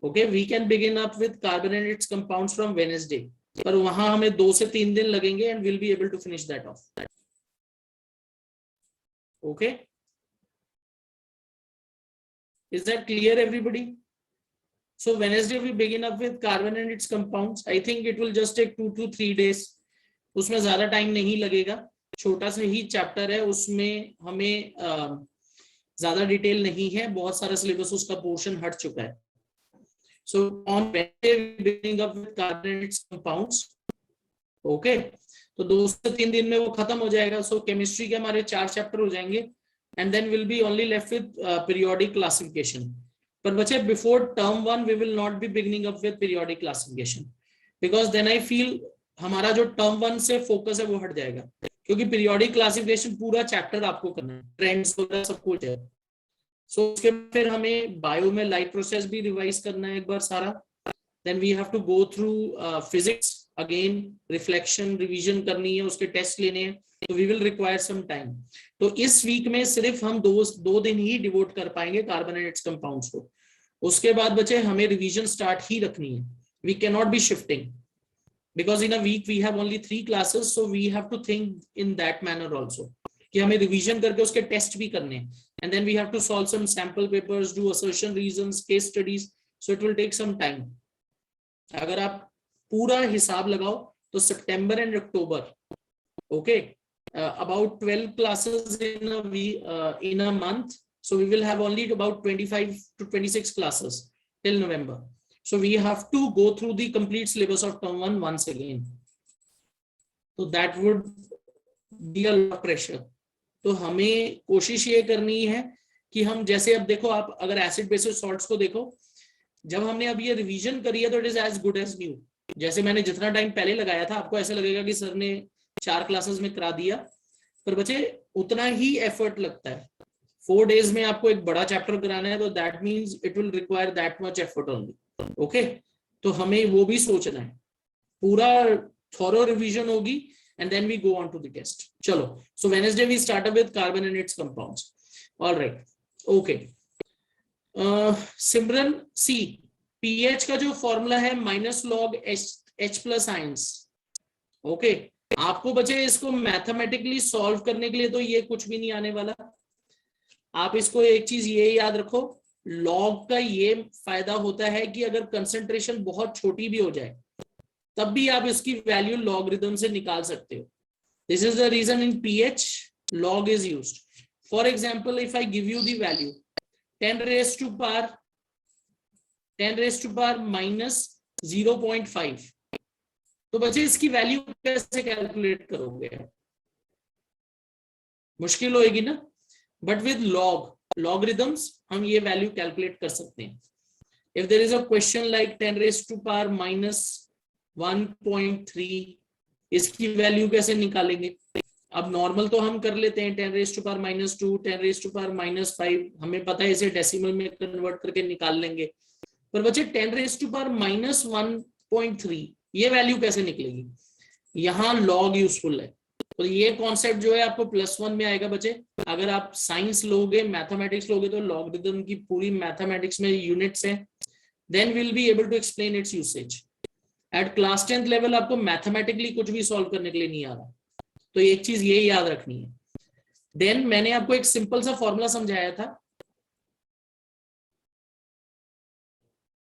Okay, we can begin up with carbon and its compounds from Wednesday, पर वहां हमें 2 से 3 दिन लगेंगे and will be able to finish that off. Okay, is that clear everybody? So Wednesday we begin up with carbon and its compounds. I think it will just take 2 to 3 days. उसमें ज्यादा time नहीं लगेगा, छोटा सा ही chapter है, उसमें हमें ज्यादा डिटेल नहीं है, बहुत सारा सिलेबस उसका पोर्शन हट चुका है। So on Wednesday we beginning up with carbon and its compounds. Okay, तो 2 से 3 दिन में वो खत्म हो जाएगा। So केमिस्ट्री के हमारे 4 चैप्टर हो जाएंगे and then we'll be only left with periodic classification. But बच्चे before term 1 we will not be beginning up with periodic classification because then I feel हमारा जो term 1 से focus है वो हट जाएगा, क्योंकि periodic classification पूरा चैप्टर आपको करना है, ट्रेंड्स वगैरह सब कुछ है। So उसके फिर हमें बायो में लाइट प्रोसेस भी रिवाइज करना है एक बार सारा, then we have to go through physics again, reflection revision करनी है, उसके टेस्ट लेने हैं, तो we will require some time. तो इस वीक में सिर्फ हम 2 दिन ही डिवोट कर पाएंगे कार्बन एंड इट्स कंपाउंड्स को। उसके बाद बच्चे हमें रिवीजन स्टार्ट ही रखनी है, we can not be shifting because in a week we have only 3 classes, so we have to think in that manner also कि हमें रिवीजन करके उसके टेस्ट भी करने हैं and then we have to solve some sample papers, do assertion reasons, case studies, so it will take some time. अगर आप पूरा हिसाब लगाओ तो सितंबर एंड अक्टूबर, okay, about 12 classes in a month, so we will have only about 25 to 26 classes till November, so we have to go through the complete syllabus of term 1 once again, so that would be a lot of pressure। तो हमें कोशिश ये करनी है कि हम, जैसे अब देखो आप अगर एसिड बेसिस सॉल्ट्स को देखो जब हमने अब ये रिवीजन करी है तो it is as good as new. जैसे मैंने जितना टाइम पहले लगाया था आपको ऐसा लगेगा कि सर ने 4 क्लासेस में करा दिया, पर बच्चे उतना ही एफर्ट लगता है। 4 डेज में आपको एक बड़ा चैप्टर कराना है तो that means it will require that much effort only. Okay, तो हमें वो भी सोचना है, पूरा थॉरो रिवीजन होगी and then we go on to the test. चलो, so Wednesday we start up with carbon and its compounds. All right, okay. Simran C, pH का जो फॉर्मूला है -log H plus ions. Okay, आपको बचे इसको mathematically solve करने के लिए तो ये कुछ भी नहीं आने वाला। आप इसको एक चीज ये याद रखो, लॉग का ये फायदा होता है कि अगर कंसंट्रेशन बहुत छोटी भी हो जाए तब भी आप इसकी वैल्यू लॉगरिथम से निकाल सकते हो। This is the reason in pH log is used. For example, if I give you the value 10 raised to power minus 0.5, तो बच्चे इसकी वैल्यू कैसे कैलकुलेट करोगे? मुश्किल होएगी ना, बट विद लॉगरिथम्स हम ये वैल्यू कैलकुलेट कर सकते हैं। If there is a question like 10 raised to power minus 1.3, इसकी वैल्यू कैसे निकालेंगे? अब नॉर्मल तो हम कर लेते हैं 10 raised to power -2, 10 raised to power -5, हमें पता है इसे डेसिमल में कन्वर्ट करके निकाल लेंगे। पर बच्चे 10 raised to power -1.3 ये वैल्यू कैसे निकलेगी? यहाँ लॉग यूजफुल है। तो ये कॉन्सेप्ट जो है आपको +1 में आएगा बच्चे। अगर आप साइंस लोगे, मैथमेटिक्स लोगे तो लॉगरिथम की पूरी मैथमेटिक्स में यूनिट्स है, then will be able to explain its usage. At class 10th level आपको मैथमेटिकली कुछ भी सॉल्व करने के लिए नहीं आ रहा, तो एक चीज ये याद रखनी है। देन मैंने आपको एक सिंपल सा फॉर्मूला समझाया था।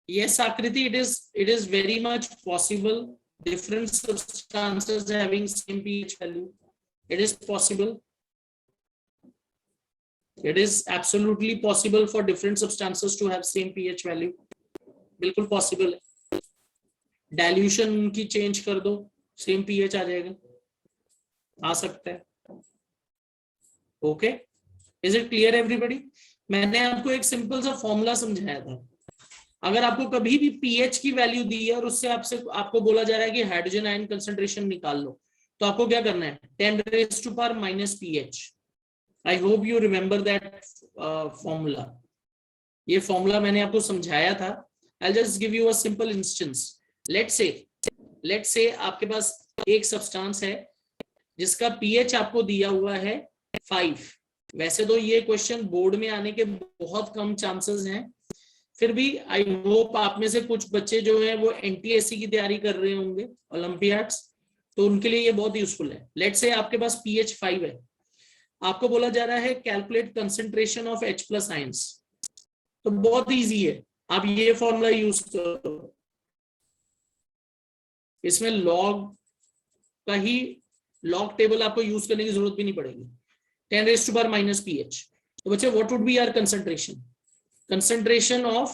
Yes Akriti, it is very much possible, different substances having same pH value, it is possible, it is absolutely possible for different substances to have same pH value, बिल्कुल पॉसिबल है। Dilution उनकी change कर दो, same pH आ जाएगा, आ सकता है। Okay, is it clear everybody? मैंने आपको एक सिंपल सा फॉर्मूला समझाया था। अगर आपको कभी भी pH की वैल्यू दी है और उससे आपको बोला जा रहा है कि हाइड्रोजन आयन कंसंट्रेशन निकाल लो, तो आपको क्या करना है? 10 raised to power minus pH. I hope you remember that formula. ये फॉर्मूला मैंने आपको समझाया था। I just give you a simple instance. Let's say आपके पास एक सब्सटेंस है जिसका pH आपको दिया हुआ है 5। वैसे तो ये क्वेश्चन बोर्ड में आने के बहुत कम चांसेस हैं, फिर भी आई होप आप में से कुछ बच्चे जो हैं वो NTSC की तैयारी कर रहे होंगे, ओलंपियाड्स, तो उनके लिए ये बहुत यूजफुल है। लेट्स से आपके पास pH 5 है, आपको बोला जा रहा है calculate concentration of H plus ions, तो बहुत इजी है, आप ये फॉर्मूला यूज करो। इसमें लॉग टेबल आपको यूज करने की जरूरत भी नहीं पड़ेगी। 10 raised to power minus pH, तो बच्चे what would be our concentration of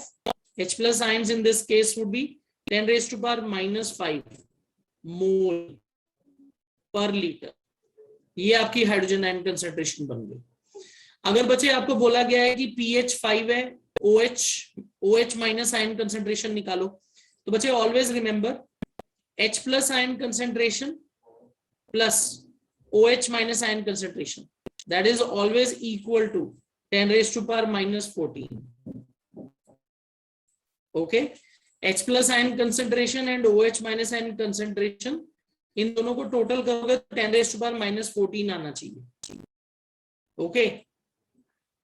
H plus ions in this case would be 10 raised to power -5 mole per liter। ये आपकी हाइड्रोजन आयन कंसंट्रेशन बन गई। अगर बच्चे आपको बोला गया है कि pH 5 है, OH माइनस आयन कंसंट्रेशन निकालो, तो बच्चे always remember H plus ion concentration plus OH minus ion concentration, that is always equal to 10 raised to power -14. Okay, H plus ion concentration and OH minus ion concentration, इन दोनों को total करोगे 10 raised to power -14 आना चाहिए। Okay,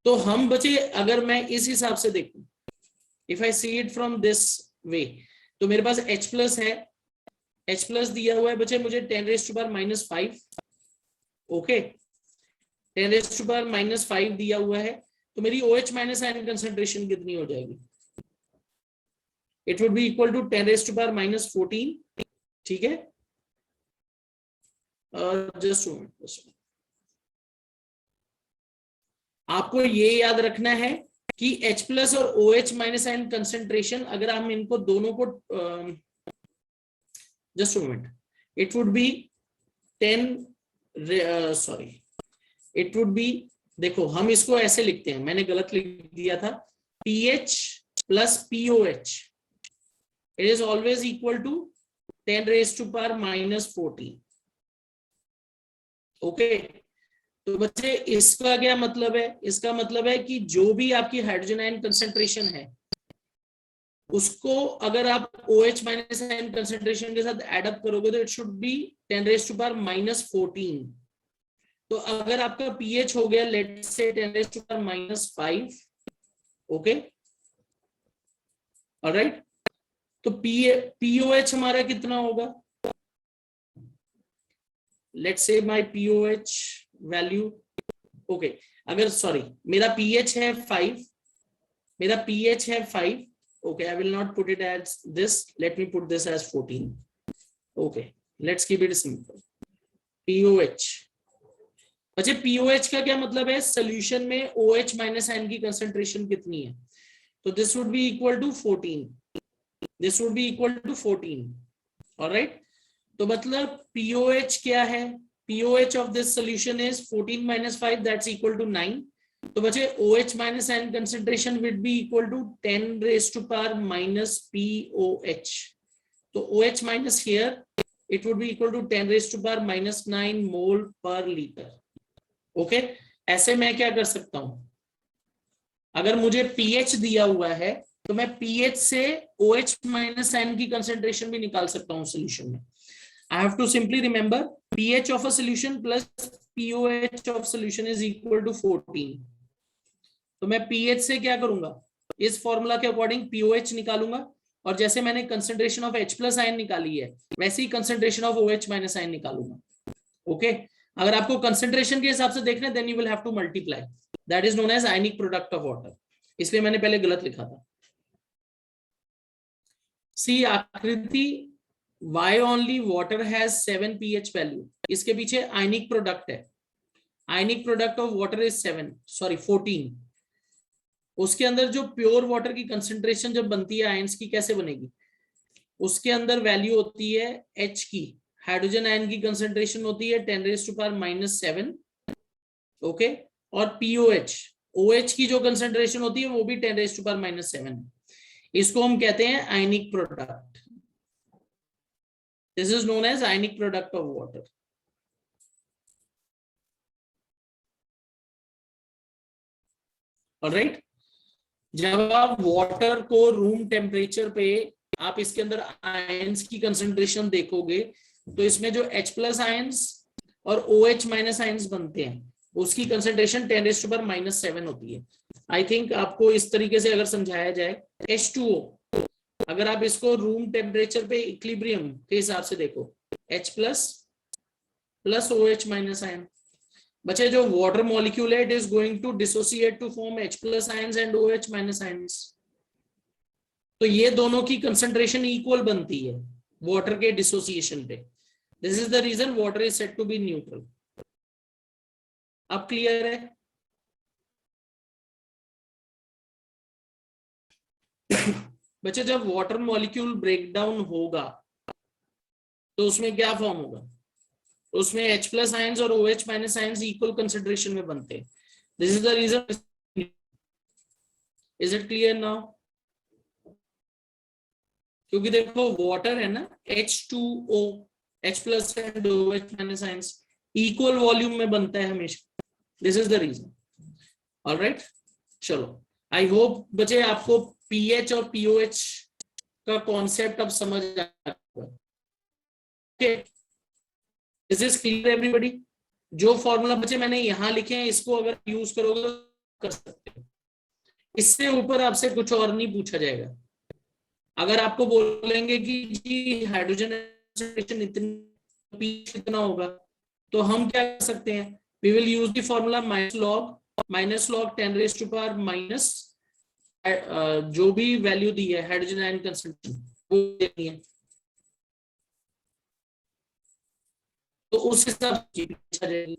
तो हम बचे, अगर मैं इस हिसाब से देखूं, if I see it from this way, तो मेरे पास H plus है, H प्लस दिया हुआ है बच्चे मुझे 10 raised to power -5। Okay, 10 raised to power -5 दिया हुआ है, तो मेरी OH माइनस आयन कंसंट्रेशन कितनी हो जाएगी? It would be equal to 10 raised to power -14। ठीक है, जस्ट आपको ये याद रखना है कि H प्लस और OH माइनस आयन कंसंट्रेशन, अगर हम इनको दोनों को just a moment, it would be 10 it would be, देखो हम इसको ऐसे लिखते हैं, मैंने गलत लिख दिया था, pH plus POH it is always equal to 10 raised to power -14. Okay, तो बच्चे इसका क्या मतलब है? इसका मतलब है कि जो भी आपकी हाइड्रोजन आयन कंसेंट्रेशन है उसको अगर आप OH माइनस आयन कंसेंट्रेशन के साथ एड अप करोगे तो it should be 10 raised to power -14. तो अगर आपका pH हो गया let's say 10 raised to power -5, okay, alright, तो POH हमारा कितना होगा? Let's say my POH value, okay, अगर सॉरी मेरा pH है 5, मेरा pH है 5, okay, I will not put it as this, let me put this as 14. okay, let's keep it simple. POH, अच्छा POH का क्या मतलब है? सोल्यूशन में OH माइनस आयन की कंसेंट्रेशन कितनी है? तो this would be equal to 14, this would be equal to 14, alright. तो मतलब POH क्या है? POH of this solution is 14 minus 5, that's equal to 9. तो बचे OH minus ion concentration will be equal to 10 raised to power minus POH. तो OH minus here it would be equal to 10 raised to power minus 9 mole per liter. Okay, ऐसे मैं क्या कर सकता हूं? अगर मुझे pH दिया हुआ है तो मैं pH से OH minus ion की concentration भी निकाल सकता हूं सोल्यूशन में. I have to simply remember pH of a solution plus POH of solution is equal to 14. तो मैं pH से क्या करूंगा? इस फॉर्मूला के अकॉर्डिंग POH निकालूंगा और जैसे मैंने concentration of H plus ion निकाली है वैसे ही concentration of OH minus ion निकालूंगा. ओके, अगर आपको कंसंट्रेशन के हिसाब से देखना है then you will have to multiply, that is known as ionic product of water, इसलिए मैंने पहले गलत लिखा था. सी आकृति why only water has 7 pH value, इसके पीछे आयनिक प्रोडक्ट है. आयनिक प्रोडक्ट ऑफ वाटर इज 14. उसके अंदर जो प्योर वाटर की कंसंट्रेशन जब बनती है आयंस की, कैसे बनेगी? उसके अंदर वैल्यू होती है H की, हाइड्रोजन आयन की कंसंट्रेशन होती है 10 raised to power -7, ओके, और POH OH की जो कंसंट्रेशन होती है वो भी 10 raised to power -7 है. इसको हम कहते हैं ionic product. This is known as ionic product of water. Alright? जब आप वाटर को रूम टेम्परेचर पे आप इसके अंदर आयंस की कंसंट्रेशन देखोगे तो इसमें जो H प्लस आयंस और OH माइनस आयंस बनते हैं उसकी कंसंट्रेशन 10 raised to power -7 होती है. आई थिंक आपको इस तरीके से अगर समझाया जाए, H2O अगर आप इसको रूम टेम्परेचर पे इक्विलिब्रियम के हिसाब से देखो, H plus OH minus ion, बच्चे जो वाटर मॉलिक्यूल है it is going to dissociate to form H plus ions and OH minus ions. तो ये दोनों की कंसंट्रेशन इक्वल बनती है वाटर के डिसोसिएशन पे. This is the reason water is said to be neutral. अब क्लियर है? बच्चे जब वाटर मॉलिक्यूल ब्रेक डाउन होगा तो उसमें क्या फॉर्म होगा? उसमें H प्लस आयंस और OH minus ions equal concentration में बनते हैं. This is the reason. Is it clear now? क्योंकि देखो वाटर है ना, H2O H plus and OH minus ions equal volume में बनता है हमेशा. This is the reason. Alright, चलो आई होप बच्चे आपको pH और POH का कॉन्सेप्ट अब समझ आ गया. Okay, this is clear everybody? जो फॉर्मूला बच्चे मैंने यहां लिखे हैं इसको अगर यूज करोगे तो कर सकते हो. इससे ऊपर आपसे कुछ और नहीं पूछा जाएगा. अगर आपको बोलेंगे कि जी हाइड्रोजन कंसंट्रेशन इतना होगा तो हम क्या कर सकते हैं? We will use the formula minus log 10 raised to power minus जो भी वैल्यू दी है हाइड्रोजन आयन कंसंट्रेशन वो देनी है. तो उस हिसाब से पूछा जाएगा.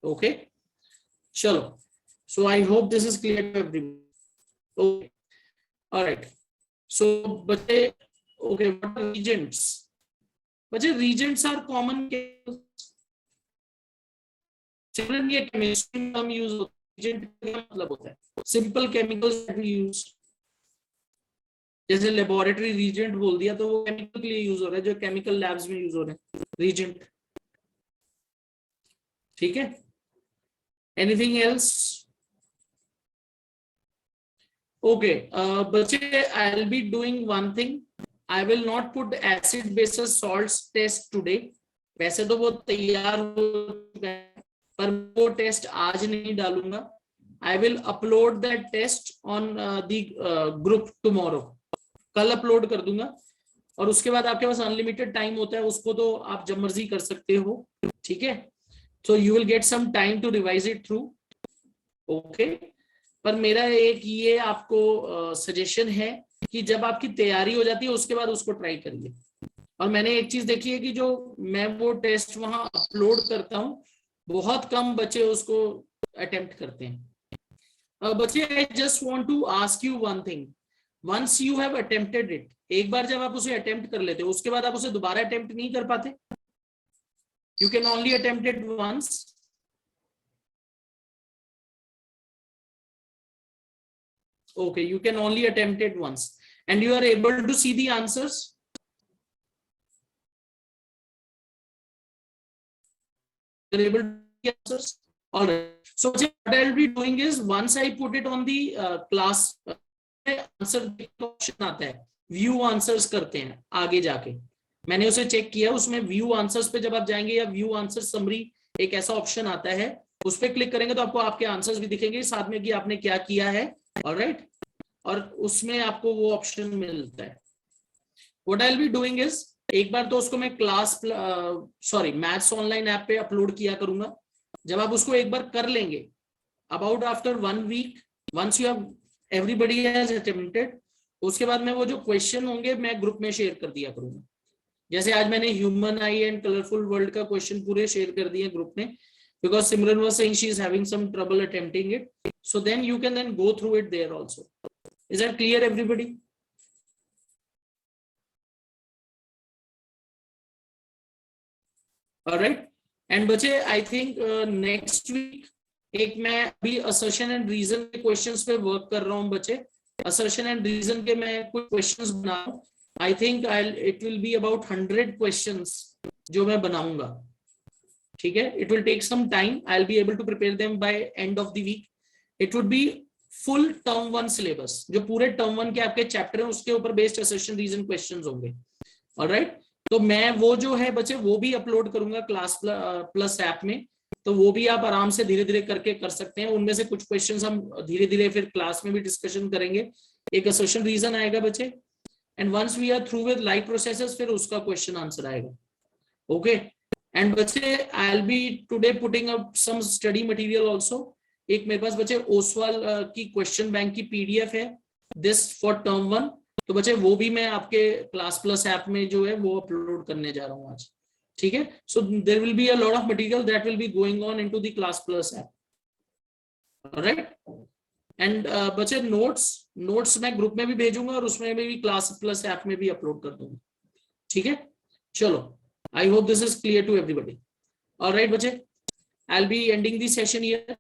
ओके, चलो, so I hope this is clear to everyone. Okay, alright, so बच्चे ओके, व्हाट आर रीजेंट्स? बच्चे रीजेंट्स आर कॉमन. चिल्ड्रन ये केमिस्ट्री में हम यूज होते reagent का मतलब होता है simple chemicals that we use, जैसे लेबोरेटरी रीजेंट बोल दिया तो वो केमिकल के लिए यूज हो रहा है, जो केमिकल लैब्स में यूज हो रहे हैं रीजेंट। ठीक है, एनीथिंग एल्स? ओके बच्चे, I will be doing one thing, I will not put acid bases salts test today. वैसे तो वो तैयार हो चुका है पर वो टेस्ट आज नहीं डालूंगा। I will upload that test on the group tomorrow, कल अपलोड कर दूंगा। और उसके बाद आपके पास अनलिमिटेड टाइम होता है, उसको तो आप जब मर्जी कर सकते हो। ठीक है, so you will get some time to revise it through. Okay, पर मेरा एक ये आपको सजेशन है कि जब आपकी तैयारी हो जाती है उसके बाद उसको ट्राई करिए। और मैंने एक चीज देखी है कि जो मैं वो टेस्ट वहां अपलोड करता हूँ, बहुत कम बच्चे उसको अटेम्प्ट करते हैं। बच्चे, I just want to ask you one thing, once you have attempted it, एक बार जब आप उसे अटेम्प्ट कर लेते हो उसके बाद आप उसे दोबारा अटेम्प्ट नहीं कर पाते? You can only attempt it once. Okay, you can only attempt it once and you are able to see the answers. You're able to see the answers. All right, so what I'll be doing is once I put it on the class answer option आता है, view answers करते हैं आगे जाके, मैंने उसे check किया, उसमें view answers पे जब आप जाएंगे या view answer summary एक ऐसा ऑप्शन आता है, उस पर क्लिक करेंगे तो आपको आपके आंसर्स भी दिखेंगे साथ में कि आपने क्या किया है। ऑलराइट, और उसमें आपको वो ऑप्शन मिलता है। What I'll be doing is, एक बार तो उसको मैं क्लास मैथ्स ऑनलाइन ऐप पे अपलोड किया करूंगा। जब आप उसको एक बार कर लेंगे, about after 1 week, once you have everybody has attempted, उसके बाद में वो जो क्वेश्चन होंगे मैं ग्रुप में शेयर कर दिया करूंगा। जैसे आज मैंने human I and colourful world का क्वेश्चन पूरे शेयर कर दिए ग्रुप में, because Simran was saying she is having some trouble attempting it, so then you can then go through it there also. Is that clear everybody? All right, and बच्चे I think next week एक मैं अभी assertion and reason के questions पे work कर रहा हूँ बच्चे। assertion and reason के मैं कुछ questions बना रहा हूँ। I think it will be about 100 questions जो मैं बनाऊंगा। ठीक है, it will take some time, I'll be able to prepare them by end of the week. It would be full term 1 syllabus, जो पूरे term 1 के आपके चैप्टर हैं उसके ऊपर बेस्ड assertion reason questions होंगे। ऑलराइट, तो मैं वो जो है बच्चे वो भी अपलोड करूंगा क्लास प्लस ऐप में, तो वो भी आप आराम से धीरे धीरे करके कर सकते हैं। उनमें से कुछ क्वेश्चंस हम धीरे धीरे फिर क्लास में भी डिस्कशन करेंगे। एक assertion reason आएगा बच्चे, and once we are through with live processes फिर उसका क्वेश्चन आंसर आएगा। ओके, एंड बच्चे I will be today putting up some study material also. एक मेरे पास बच्चे ओसवाल की क्वेश्चन बैंक की पीडीएफ है, दिस फॉर टर्म 1, तो बच्चे वो भी मैं आपके क्लास प्लस ऐप में जो है वो अपलोड करने जा रहा हूँ आज। ठीक है, so there will be a lot of material that will be going on into the class plus app. Alright, and बच्चे नोट्स मैं ग्रुप में भी भेजूंगा और उसमें भी क्लास प्लस ऐप में भी अपलोड कर दूंगा। ठीक है, चलो, I hope this is clear to everybody. All right, bache, I'll be ending the session here.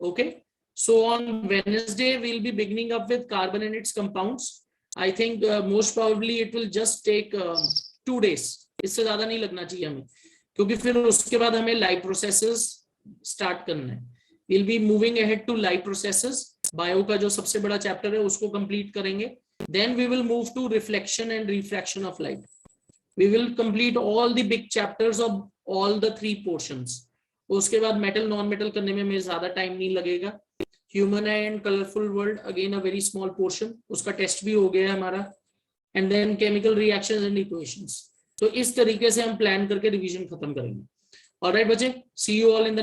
Okay, so on Wednesday we'll be beginning up with carbon and its compounds. I think most probably it will just take 2 days. इससे ज्यादा नहीं लगना चाहिए हमें, क्योंकि फिर उसके बाद हमें लाइव प्रोसेसेस स्टार्ट करना है। We'll be moving ahead to live processes. Bio का जो सबसे बड़ा चैप्टर है उसको कंप्लीट करेंगे। Then we will move to reflection and refraction of light. We will complete all the big chapters of all the 3 portions. उसके बाद metal non metal करने में हमें ज्यादा टाइम नहीं लगेगा। Human and colourful world again a very small portion, उसका test भी हो गया है हमारा, and then chemical reactions and equations. तो इस तरीके से हम प्लान करके रिवीजन खत्म करेंगे। ऑलराइट बच्चे, सी यू ऑल इन द